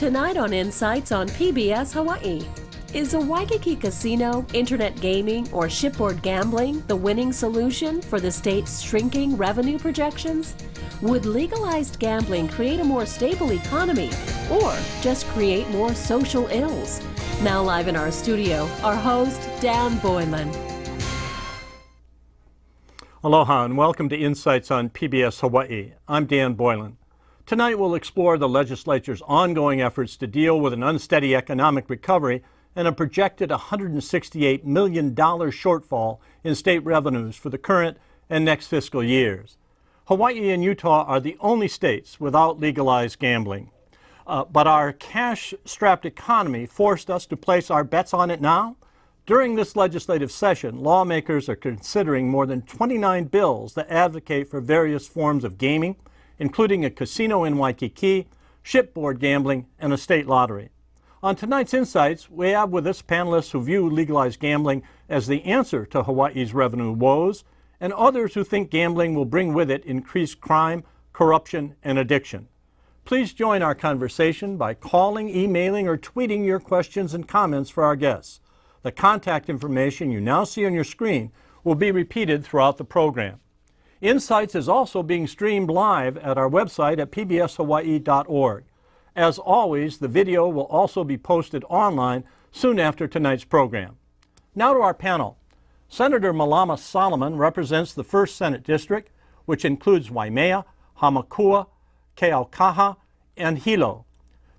Tonight on Insights on PBS Hawaii. Is a Waikiki casino, internet gaming, or shipboard gambling the winning solution for the state's shrinking revenue projections? Would legalized gambling create a more stable economy or just create more social ills? Now live in our studio, our host, Dan Boylan. Aloha and welcome to Insights on PBS Hawaii. I'm Dan Boylan. Tonight we'll explore the legislature's ongoing efforts to deal with an unsteady economic recovery and a projected $168 million shortfall in state revenues for the current and next fiscal years. Hawaii and Utah are the only states without legalized gambling. But our cash-strapped economy forced us to place our bets on it now. During this legislative session, lawmakers are considering more than 29 bills that advocate for various forms of gaming, including a casino in Waikiki, shipboard gambling, and a state lottery. On tonight's Insights, we have with us panelists who view legalized gambling as the answer to Hawaii's revenue woes, and others who think gambling will bring with it increased crime, corruption, and addiction. Please join our conversation by calling, emailing, or tweeting your questions and comments for our guests. The contact information you now see on your screen will be repeated throughout the program. Insights is also being streamed live at our website at pbshawaii.org. As always, the video will also be posted online soon after tonight's program. Now to our panel. Senator Malama Solomon represents the 1st Senate District, which includes Waimea, Hamakua, Keaukaha, and Hilo.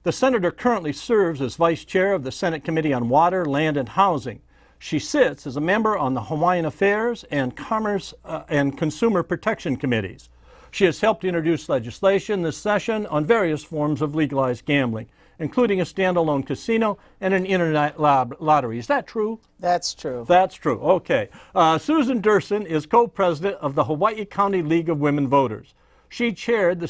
The senator currently serves as vice chair of the Senate Committee on Water, Land, and Housing. She sits as a member on the Hawaiian Affairs and Commerce and Consumer Protection Committees. She has helped introduce legislation this session on various forms of legalized gambling, including a standalone casino and an internet lottery. Is that true? That's true. That's true. Okay. Susan Durson is co-president of the Hawaii County League of Women Voters. She chaired the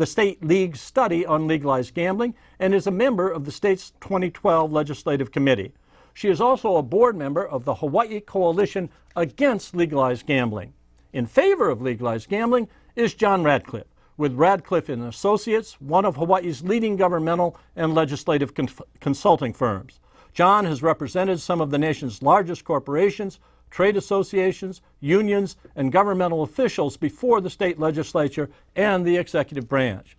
State League's study on legalized gambling and is a member of the state's 2012 Legislative Committee. She is also a board member of the Hawaii Coalition Against Legalized Gambling. In favor of legalized gambling is John Radcliffe, with Radcliffe and Associates, one of Hawaii's leading governmental and legislative consulting firms. John has represented some of the nation's largest corporations, trade associations, unions, and governmental officials before the state legislature and the executive branch.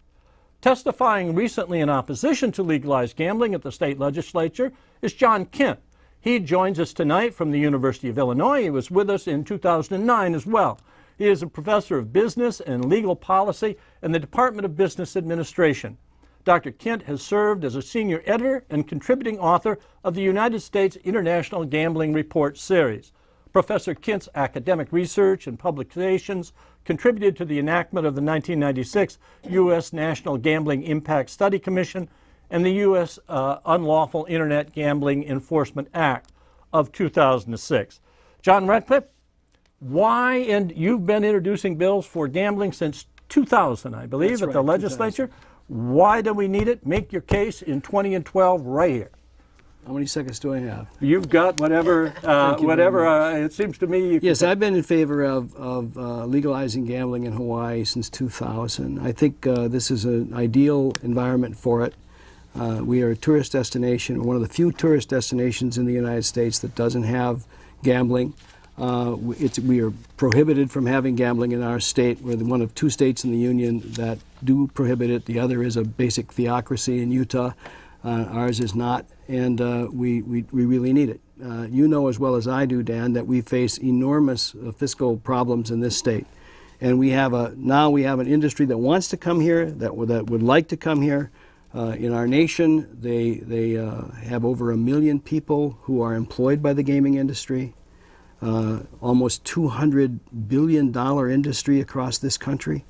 Testifying recently in opposition to legalized gambling at the state legislature is John Kindt. He joins us tonight from the University of Illinois. He was with us in 2009 as well. He is a professor of business and legal policy in the Department of Business Administration. Dr. Kindt has served as a senior editor and contributing author of the United States International Gambling Report series. Professor Kindt's academic research and publications contributed to the enactment of the 1996 U.S. National Gambling Impact Study Commission and the U.S. Unlawful Internet Gambling Enforcement Act of 2006. John Radcliffe, why, and you've been introducing bills for gambling since 2000, I believe, That's at right, the legislature. 2000. Why do we need it? Make your case in 20 and 12 right here. How many seconds do I have? You've got whatever, it seems to me. Yes, I've been in favor of legalizing gambling in Hawaii since 2000. I think this is an ideal environment for it. We are a tourist destination, one of the few tourist destinations in the United States that doesn't have gambling. We are prohibited from having gambling in our state. We're one of 2 states in the union that do prohibit it. The other is a basic theocracy in Utah. Ours is not, and we really need it. You know as well as I do, Dan, that we face enormous fiscal problems in this state. And now we have an industry that wants to come here, that would like to come here. In our nation, they have over 1 million people who are employed by the gaming industry, almost $200 billion industry across this country,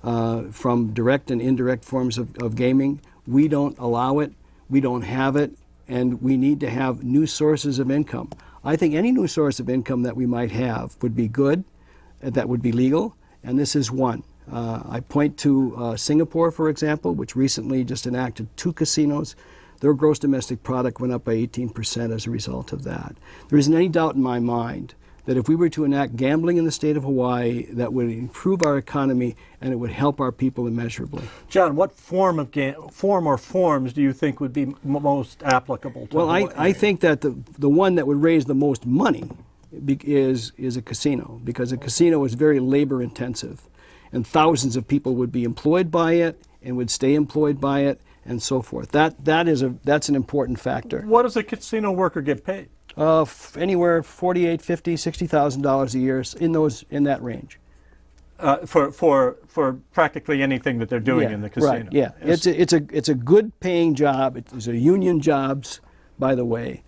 from direct and indirect forms of gaming. We don't allow it, we don't have it, and we need to have new sources of income. I think any new source of income that we might have would be good, that would be legal, and this is one. I point to Singapore, for example, which recently just enacted 2 casinos. Their gross domestic product went up by 18% as a result of that. There isn't any doubt in my mind that if we were to enact gambling in the state of Hawaii, that would improve our economy and it would help our people immeasurably. John, what form or forms do you think would be most applicable to Well, Hawaii? I think that the one that would raise the most money is a casino, because a casino is very labor intensive, and thousands of people would be employed by it and would stay employed by it, and so forth. That's an important factor. What does a casino worker get paid? Anywhere $48,000, $50,000, $60,000 a year, in that range. For practically anything that they're doing in the casino. Right. Yeah, it's a good paying job. It's a union jobs, by the way.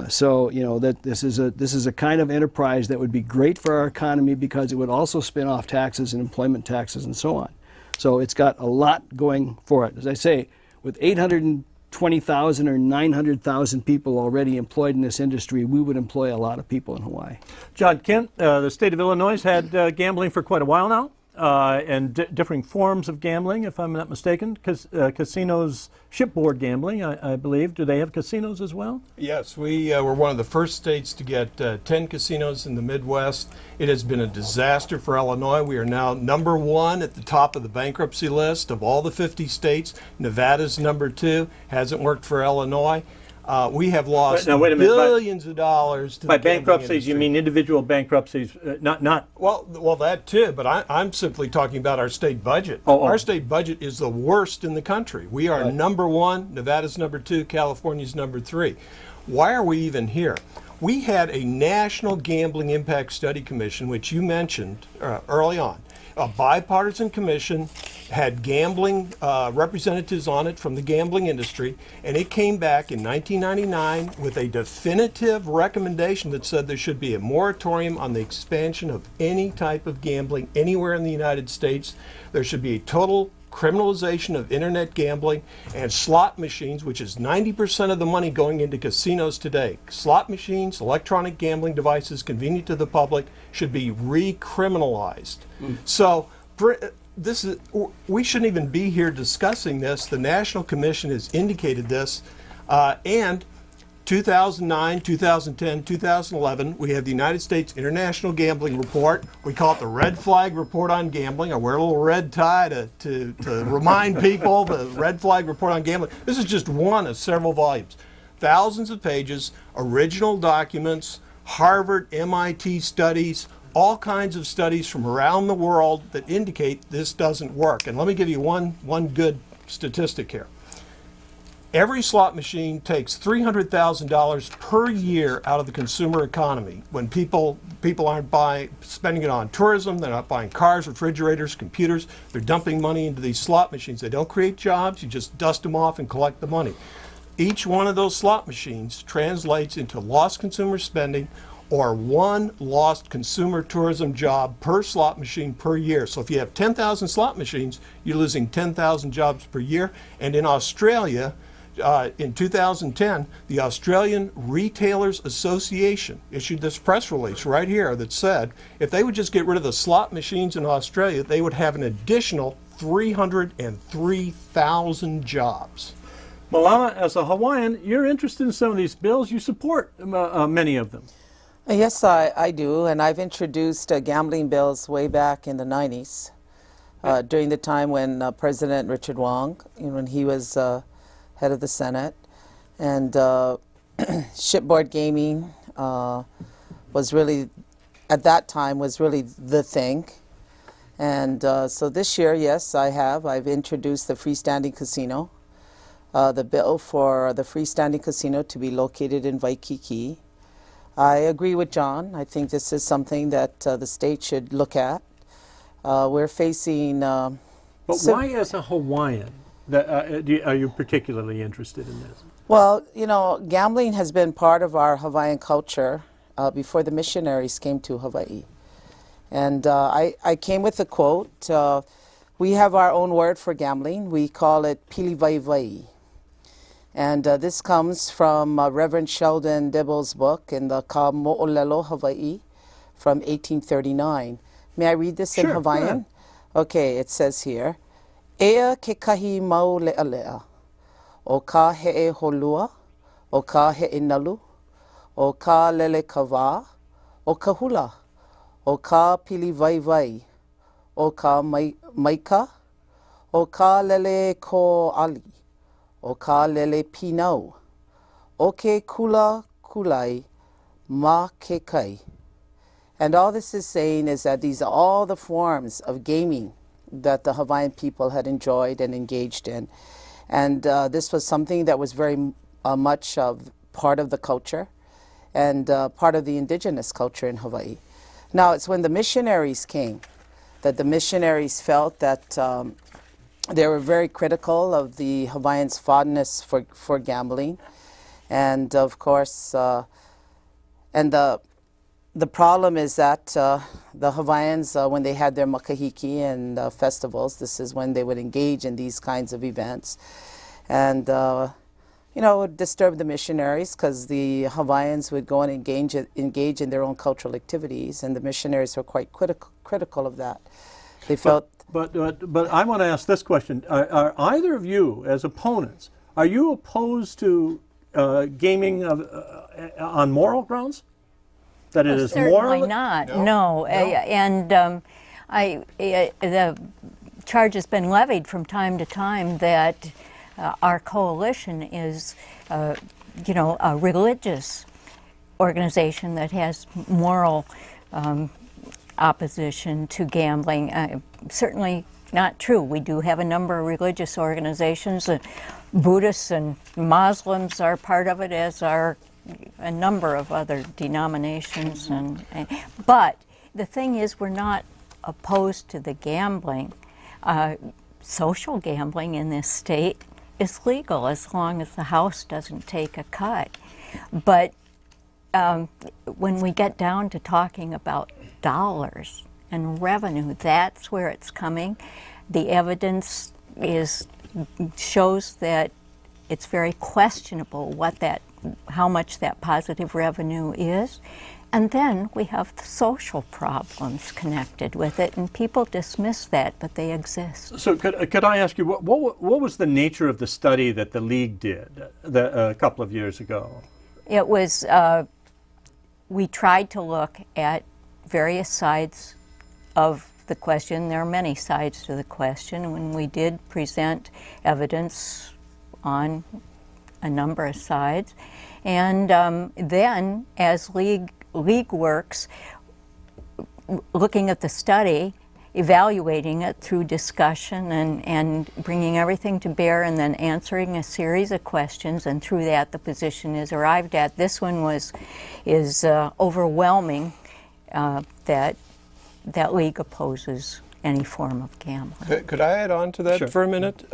So that this is a kind of enterprise that would be great for our economy, because it would also spin off taxes and employment taxes and so on. So it's got a lot going for it. As I say, with 820,000 or 900,000 people already employed in this industry, we would employ a lot of people in Hawaii. John Kindt, the state of Illinois has had gambling for quite a while now, and differing forms of gambling, if I'm not mistaken. Casinos, shipboard gambling, I believe. Do they have casinos as well? Yes, we were one of the first states to get 10 casinos in the Midwest. It has been a disaster for Illinois. We are now #1 at the top of the bankruptcy list of all the 50 states. Nevada's #2. Hasn't worked for Illinois. We have lost billions of dollars to by the gambling bankruptcies, industry. you mean individual bankruptcies, not. Well, that too. But I'm simply talking about our state budget. Oh. Our state budget is the worst in the country. We are #1. Nevada's #2. California's #3. Why are we even here? We had a National Gambling Impact Study Commission, which you mentioned early on. A bipartisan commission, had gambling representatives on it from the gambling industry, and it came back in 1999 with a definitive recommendation that said there should be a moratorium on the expansion of any type of gambling anywhere in the United States. There should be a total criminalization of internet gambling, and slot machines, which is 90% of the money going into casinos today. Slot machines, electronic gambling devices convenient to the public, should be recriminalized. So we shouldn't even be here discussing this. The National Commission has indicated this, and 2009, 2010, 2011, we have the United States International Gambling Report. We call it the Red Flag Report on Gambling. I wear a little red tie to remind people, the Red Flag Report on Gambling. This is just one of several volumes. Thousands of pages, original documents, Harvard, MIT studies, all kinds of studies from around the world that indicate this doesn't work. And let me give you one good statistic here. Every slot machine takes $300,000 per year out of the consumer economy when people aren't spending it on tourism, they're not buying cars, refrigerators, computers, they're dumping money into these slot machines. They don't create jobs, you just dust them off and collect the money. Each one of those slot machines translates into lost consumer spending, or one lost consumer tourism job per slot machine per year. So if you have 10,000 slot machines, you're losing 10,000 jobs per year. And in Australia, in 2010, the Australian Retailers Association issued this press release right here that said if they would just get rid of the slot machines in Australia, they would have an additional 303,000 jobs. Malama, as a Hawaiian, you're interested in some of these bills. You support many of them. Yes, I do, and I've introduced gambling bills way back in the 90s, during the time when President Richard Wong, when he was head of the Senate, and shipboard gaming was really, at that time, was really the thing. And so this year, yes, I've introduced the freestanding casino, the bill for the freestanding casino to be located in Waikiki. I agree with John. I think this is something that the state should look at. We're facing... But why, as a Hawaiian, are you particularly interested in this? Well, you know, gambling has been part of our Hawaiian culture before the missionaries came to Hawaii. And I came with a quote. We have our own word for gambling. We call it pilivaivai. And this comes from Reverend Sheldon Dibble's book in the Ka Mo'olelo, Hawaii, from 1839. May I read this in Hawaiian? Okay, it says here, Ea ke kahi mau le'alea, o ka he'e holua, o ka he'e nalu, o ka lele ka wā, o ka hula, o ka pili vai vai, o ka maika, o ka lele ko ali, o ka lele pinau, o ke kula kulai, ma ke kai. And all this is saying is that these are all the forms of gaming that the Hawaiian people had enjoyed and engaged in. And this was something that was very much part of the culture and part of the indigenous culture in Hawaii. Now, it's when the missionaries came that the missionaries felt that they were very critical of the Hawaiians' fondness for gambling. And of course, and the problem is that the Hawaiians, when they had their makahiki and festivals, this is when they would engage in these kinds of events. And, you know, it would disturb the missionaries because the Hawaiians would go and engage in their own cultural activities, and the missionaries were quite critical of that. They felt... But I want to ask this question. Are either of you, as opponents, are you opposed to gaming on moral grounds? That it is Certainly moral? not. No. And the charge has been levied from time to time that our coalition is, you know, a religious organization that has moral opposition to gambling. Certainly not true. We do have a number of religious organizations. Buddhists and Muslims are part of it, as are a number of other denominations. But the thing is, we're not opposed to the gambling. Social gambling in this state is legal as long as the House doesn't take a cut. But when we get down to talking about dollars and revenue, that's where it's coming. The evidence shows that it's very questionable how much that positive revenue is. And then we have the social problems connected with it, and people dismiss that, but they exist. So could I ask you, what was the nature of the study that the League did a couple of years ago? It was, we tried to look at various sides of the question. There are many sides to the question. When we did present evidence on a number of sides, and then as League works, looking at the study, evaluating it through discussion and bringing everything to bear, and then answering a series of questions, and through that the position is arrived at. This one is overwhelming that League opposes any form of gambling. Could I add on to that for a minute?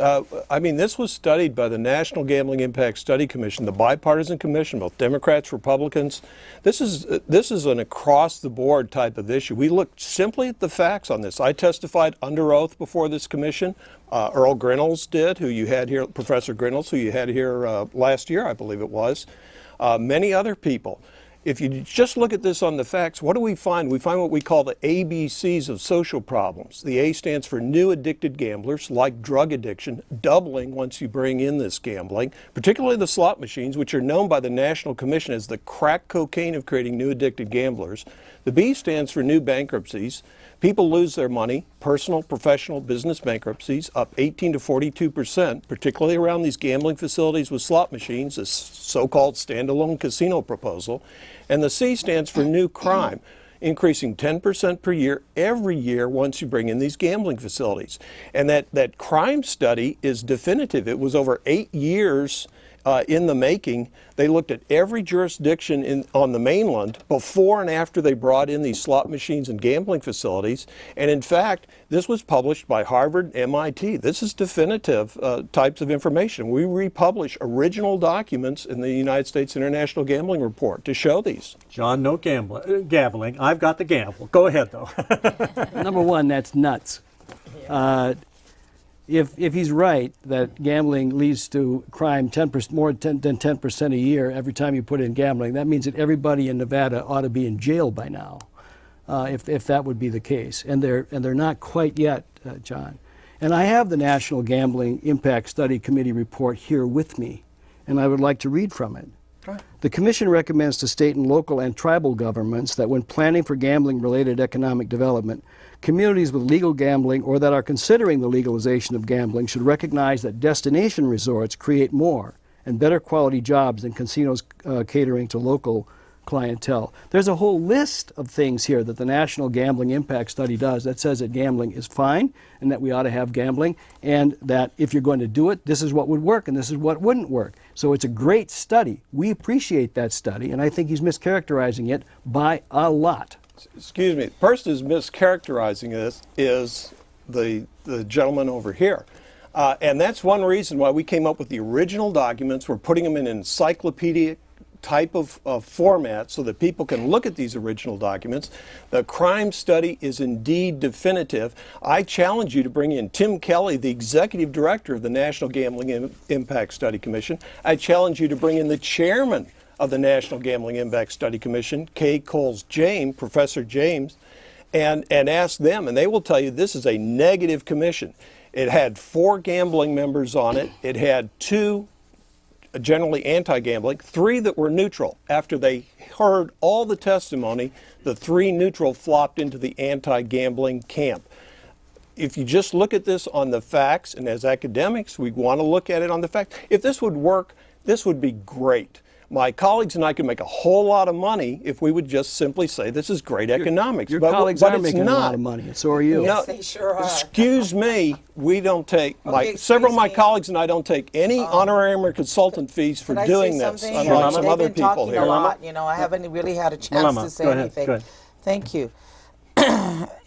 I mean, this was studied by the National Gambling Impact Study Commission, the bipartisan commission, both Democrats, Republicans. This is an across-the-board type of issue. We looked simply at the facts on this. I testified under oath before this commission. Earl Grinnells did, who you had here, Professor Grinnells, who you had here last year, I believe it was. Many other people. If you just look at this on the facts, what do we find? We find what we call the ABCs of social problems. The A stands for new addicted gamblers, like drug addiction, doubling once you bring in this gambling, particularly the slot machines, which are known by the National Commission as the crack cocaine of creating new addicted gamblers. The B stands for new bankruptcies. People lose their money, personal, professional, business bankruptcies, up 18 to 42%, particularly around these gambling facilities with slot machines, this so-called standalone casino proposal. And the C stands for new crime, increasing 10% per year every year once you bring in these gambling facilities. And that crime study is definitive. It was over 8 years in the making. They looked at every jurisdiction on the mainland before and after they brought in these slot machines and gambling facilities. And in fact, this was published by Harvard, MIT. This is definitive types of information. We republish original documents in the United States International Gambling Report to show these. John, no gambling. I've got the gamble. Go ahead, though. Number one, that's nuts. If he's right that gambling leads to crime more than 10% a year every time you put in gambling, that means that everybody in Nevada ought to be in jail by now, if that would be the case. And they're not quite yet, John. And I have the National Gambling Impact Study Committee report here with me, and I would like to read from it. The Commission recommends to state and local and tribal governments that when planning for gambling-related economic development, communities with legal gambling or that are considering the legalization of gambling should recognize that destination resorts create more and better quality jobs than casinos catering to local clientele. There's a whole list of things here that the National Gambling Impact Study does that says that gambling is fine and that we ought to have gambling, and that if you're going to do it, this is what would work and this is what wouldn't work. So it's a great study. We appreciate that study, and I think he's mischaracterizing it by a lot. Excuse me, the person who's mischaracterizing this is the gentleman over here. And that's one reason why we came up with the original documents. We're putting them in an encyclopedic type of format so that people can look at these original documents. The crime study is indeed definitive. I challenge you to bring in Tim Kelly, the executive director of the National Gambling Impact Study Commission. I challenge you to bring in the chairman of the National Gambling Impact Study Commission, Kay Coles-James, Professor James, and ask them, and they will tell you this is a negative commission. It had 4 gambling members on it. It had 2 generally anti-gambling, 3 that were neutral. After they heard all the testimony, the 3 neutral flopped into the anti-gambling camp. If you just look at this on the facts, and as academics, we want to look at it on the facts. If this would work, this would be great. My colleagues and I could make a whole lot of money if we would just simply say this is great economics. Your but colleagues but are it's making not. a lot of money, and so are you. Yes, they sure are. Excuse me, we don't take, several of my colleagues and I don't take any honorarium or consultant fees for Can I say doing this, something? unlike some They've other been people talking here. a lot, you know, I haven't really had a chance Malama, to say go ahead, anything. go ahead. Thank you.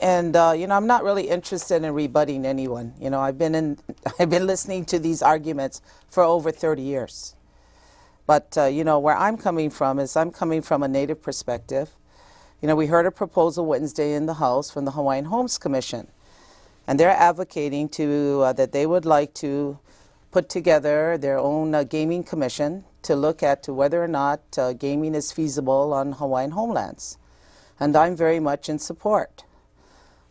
And you know, I'm not really interested in rebutting anyone. You know, I've been listening to these arguments for over 30 years. But you know, where I'm coming from is I'm coming from a Native perspective. You know, we heard a proposal Wednesday in the House from the Hawaiian Homes Commission, and they're advocating to that they would like to put together their own gaming commission to look at to whether or not gaming is feasible on Hawaiian homelands. And I'm very much in support.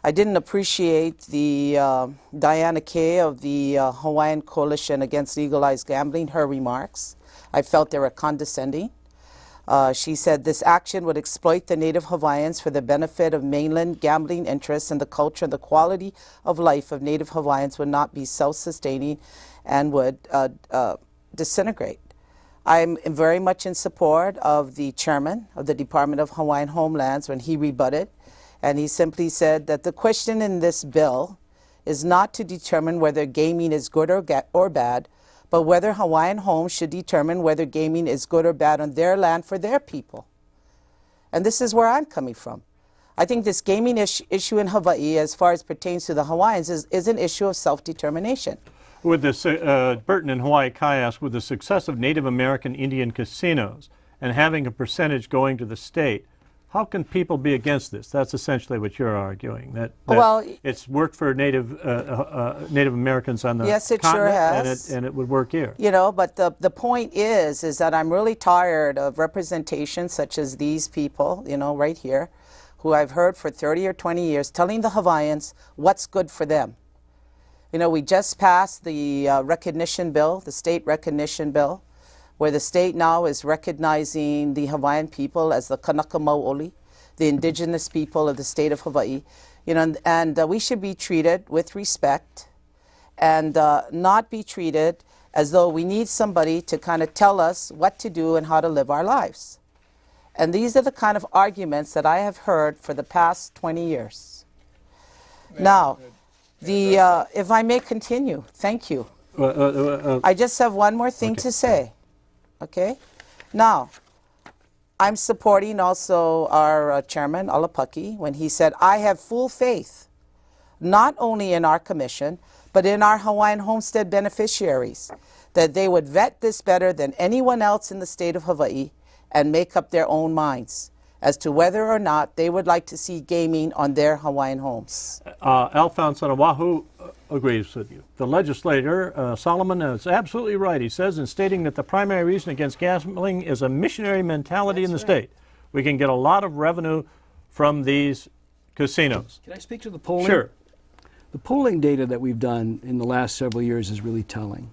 I didn't appreciate the Diana Kay of the Hawaiian Coalition Against Legalized Gambling, her remarks. I felt they were condescending. She said this action would exploit the Native Hawaiians for the benefit of mainland gambling interests, and the culture and the quality of life of Native Hawaiians would not be self-sustaining and would disintegrate. I'm very much in support of the chairman of the Department of Hawaiian Homelands when he rebutted, and he simply said that the question in this bill is not to determine whether gaming is good or bad, but whether Hawaiian homes should determine whether gaming is good or bad on their land for their people. And this is where I'm coming from. I think this gaming issue in Hawaii, as far as pertains to the Hawaiians, is an issue of self-determination. With this, Burton in Hawaii Kai asked, with the success of Native American Indian casinos and having a percentage going to the state, how can people be against this? That's essentially what you're arguing, that Well, it's worked for Native Americans on the yes, it continent, sure has. and it would work here. You know, but the point is that I'm really tired of representation such as these people, you know, right here, who I've heard for 30 or 20 years telling the Hawaiians what's good for them. You know, we just passed the recognition bill, the state recognition bill, where the state now is recognizing the Hawaiian people as the Kanaka Maoli, the indigenous people of the state of Hawaii. You know, and we should be treated with respect and not be treated as though we need somebody to kind of tell us what to do and how to live our lives. And these are the kind of arguments that I have heard for the past 20 years. Now, if I may continue, thank you. I just have one more thing to say. Okay? Now, I'm supporting also our chairman, Alapaki, when he said, I have full faith, not only in our commission, but in our Hawaiian homestead beneficiaries, that they would vet this better than anyone else in the state of Hawaii and make up their own minds as to whether or not they would like to see gaming on their Hawaiian homes. Alphonse on Oahu agrees with you. The legislator, Solomon, is absolutely right. He says in stating that the primary reason against gambling is a missionary mentality in the state. We can get a lot of revenue from these casinos. Can I speak to the polling? Sure. The polling data that we've done in the last several years is really telling.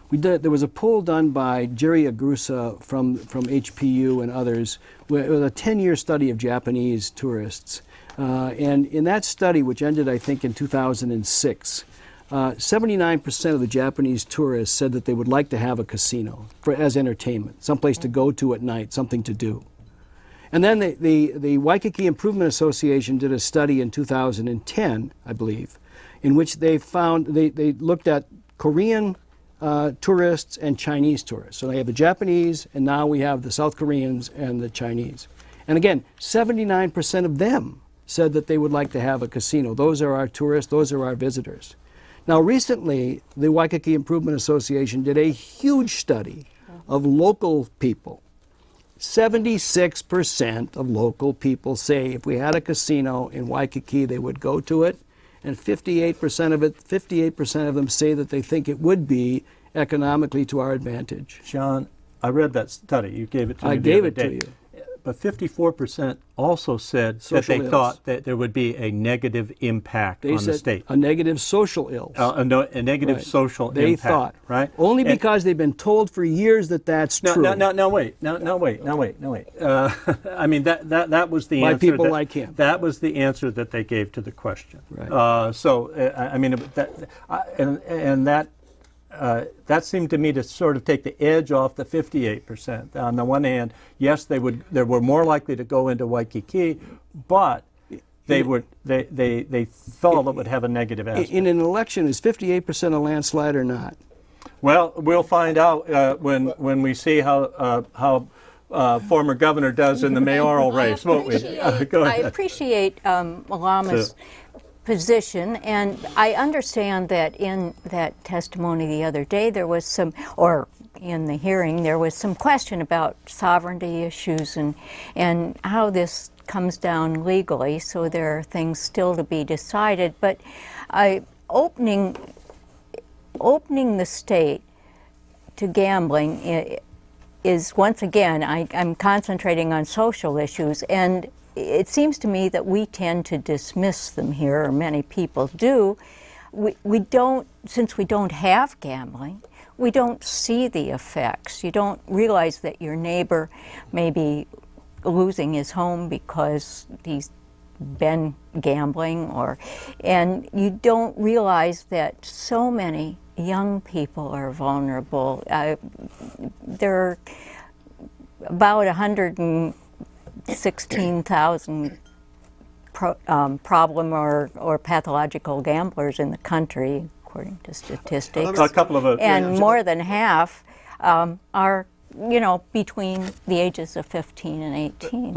There was a poll done by Jerry Agrusa from HPU and others. It was a 10-year study of Japanese tourists. And in that study, which ended, I think, in 2006, 79% of the Japanese tourists said that they would like to have a casino as entertainment, someplace to go to at night, something to do. And then the Waikiki Improvement Association did a study in 2010, I believe, in which they found, they looked at Korean tourists and Chinese tourists. So they have the Japanese, and now we have the South Koreans and the Chinese. And again, 79% of them said that they would like to have a casino. Those are our tourists, those are our visitors. Now recently, the Waikiki Improvement Association did a huge study of local people. 76% of local people say if we had a casino in Waikiki, they would go to it. And 58% of them say that they think it would be economically to our advantage. John, I read that study. You gave it to me I the gave other it to day. you. But 54% also said that Social they ills. thought that there would be a negative impact They on said the state. a negative social ills. A negative Right. social They impact. thought. Right? Only And- because they've been told for years that that's true. No, wait. I mean, that was the By answer. people that, like him. That was the answer that they gave to the question. Right. I mean, that seemed to me to sort of take the edge off the 58%. On the one hand, yes, they were more likely to go into Waikiki, but they thought it would have a negative aspect. In an election, is 58% a landslide or not? Well, we'll find out when we see how former governor does in the mayoral race, won't we? Go I ahead. appreciate Malama's position, and I understand that in that testimony the other day there was some, or in the hearing, there was some question about sovereignty issues and how this comes down legally, so there are things still to be decided. But opening the state to gambling is, once again, I'm concentrating on social issues, and it seems to me that we tend to dismiss them here, or many people do. We don't, since we don't have gambling, we don't see the effects. You don't realize that your neighbor may be losing his home because he's been gambling, and you don't realize that so many young people are vulnerable. There are about 116,000 problem or pathological gamblers in the country, according to statistics. A couple of And more than half are, between the ages of 15 and 18.